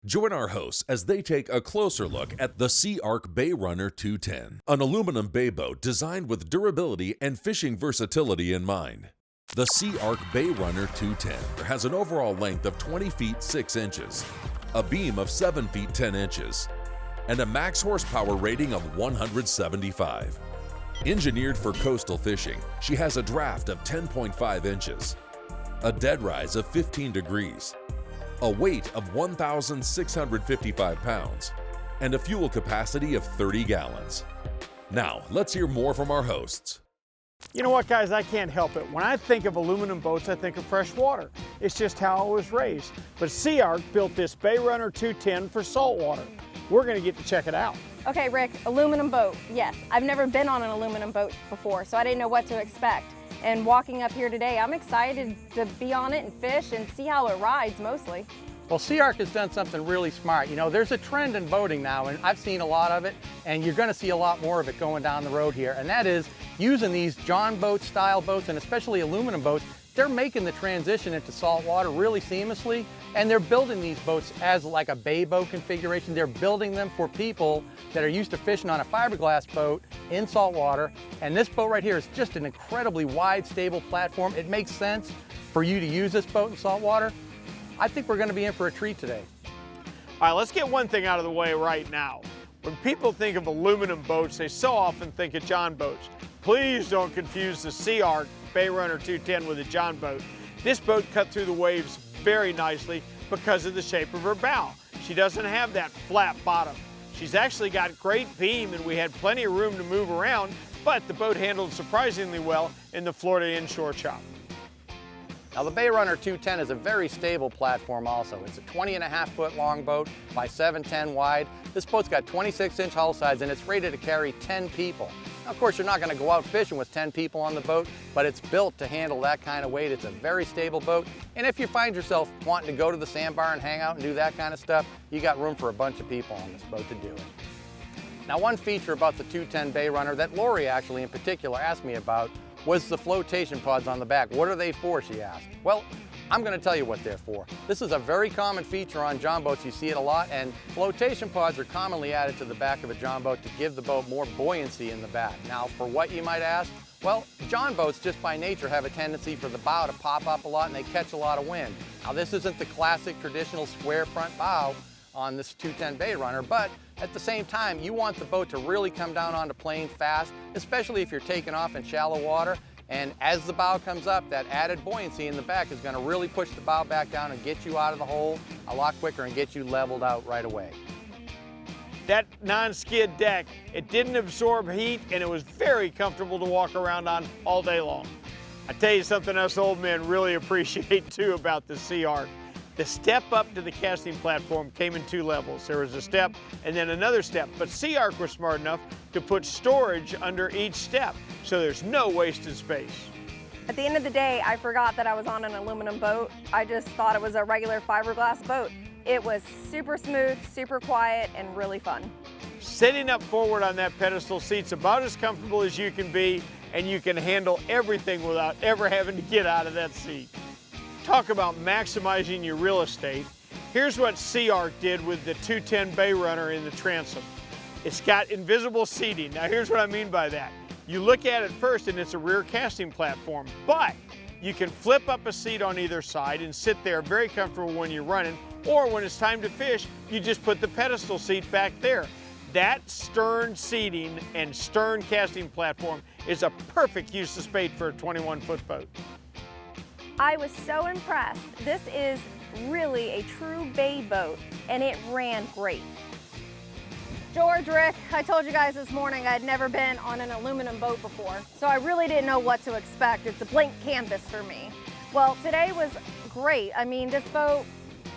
Join our hosts as they take a closer look at the SeaArk Bay Runner 210, an aluminum bay boat designed with durability and fishing versatility in mind. The SeaArk Bay Runner 210 has an overall length of 20 feet 6 inches, a beam of 7 feet 10 inches, and a max horsepower rating of 175. Engineered for coastal fishing, she has a draft of 10.5 inches, a dead rise of 15 degrees, a weight of 1,655 pounds, and a fuel capacity of 30 gallons. Now, let's hear more from our hosts. You know what, guys, I can't help it. When I think of aluminum boats, I think of freshwater. It's just how I was raised. But SeaArk built this Bay Runner 210 for saltwater. We're going to get to check it out. Okay, Rick, aluminum boat. Yes, I've never been on an aluminum boat before, so I didn't know what to expect. And walking up here today, I'm excited to be on it and fish and see how it rides mostly. Well, SeaArk has done something really smart. You know, there's a trend in boating now, and I've seen a lot of it, and you're going to see a lot more of it going down the road here, and that is using these John boat style boats, and especially aluminum boats. They're making the transition into saltwater really seamlessly, and they're building these boats as like a bay boat configuration. They're building them for people that are used to fishing on a fiberglass boat in saltwater, and this boat right here is just an incredibly wide, stable platform. It makes sense for you to use this boat in saltwater. I think we're going to be in for a treat today. All right, let's get one thing out of the way right now. When people think of aluminum boats, they so often think of John boats. Please don't confuse the SeaArk Bay Runner 210 with a John boat. This boat cut through the waves very nicely because of the shape of her bow. She doesn't have that flat bottom. She's actually got great beam, and we had plenty of room to move around, but the boat handled surprisingly well in the Florida inshore chop. Now, the Bay Runner 210 is a very stable platform also. It's a 20.5-foot long boat by 7'10" wide. This boat's got 26-inch hull size, and it's rated to carry 10 people. Now, of course, you're not going to go out fishing with 10 people on the boat, but it's built to handle that kind of weight. It's a very stable boat, and if you find yourself wanting to go to the sandbar and hang out and do that kind of stuff, you got room for a bunch of people on this boat to do it. Now, one feature about the 210 Bay Runner that Lori actually in particular asked me about was the flotation pods on the back. What are they for, she asked. Well, I'm going to tell you what they're for. This is a very common feature on John boats. You see it a lot, and flotation pods are commonly added to the back of a John boat to give the boat more buoyancy in the back. Now, for what, you might ask? Well, John boats just by nature have a tendency for the bow to pop up a lot and they catch a lot of wind. Now, this isn't the classic traditional square front bow on this 210 Bay Runner, but at the same time, you want the boat to really come down onto plane fast, especially if you're taking off in shallow water. And as the bow comes up, that added buoyancy in the back is going to really push the bow back down and get you out of the hole a lot quicker and get you leveled out right away. That non-skid deck, it didn't absorb heat, and it was very comfortable to walk around on all day long. I tell you something us old men really appreciate too about the SeaArk. The step up to the casting platform came in 2 levels. There was a step and then another step, but SeaArk was smart enough to put storage under each step, so there's no wasted space. At the end of the day, I forgot that I was on an aluminum boat. I just thought it was a regular fiberglass boat. It was super smooth, super quiet, and really fun. Sitting up forward on that pedestal seat's about as comfortable as you can be, and you can handle everything without ever having to get out of that seat. Talk about maximizing your real estate. Here's what SeaArk did with the 210 Bay Runner in the transom. It's got invisible seating. Now, here's what I mean by that. You look at it first and it's a rear casting platform, but you can flip up a seat on either side and sit there very comfortable when you're running, or when it's time to fish, you just put the pedestal seat back there. That stern seating and stern casting platform is a perfect use of space for a 21-foot boat. I was so impressed. This is really a true bay boat, and it ran great. George, Rick, I told you guys this morning I'd never been on an aluminum boat before, so I really didn't know what to expect. It's a blank canvas for me. Well, today was great. I mean, this boat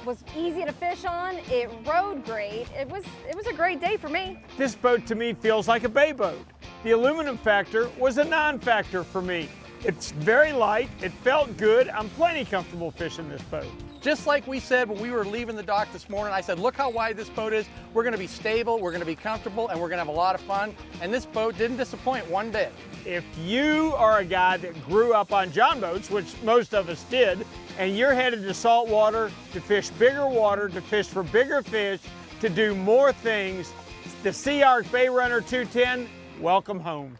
was easy to fish on. It rode great. It was a great day for me. This boat to me feels like a bay boat. The aluminum factor was a non-factor for me. It's very light, it felt good. I'm plenty comfortable fishing this boat. Just like we said when we were leaving the dock this morning, I said, look how wide this boat is. We're gonna be stable, we're gonna be comfortable, and we're gonna have a lot of fun. And this boat didn't disappoint one bit. If you are a guy that grew up on John boats, which most of us did, and you're headed to saltwater to fish bigger water, to fish for bigger fish, to do more things, the SeaArk Bay Runner 210, welcome home.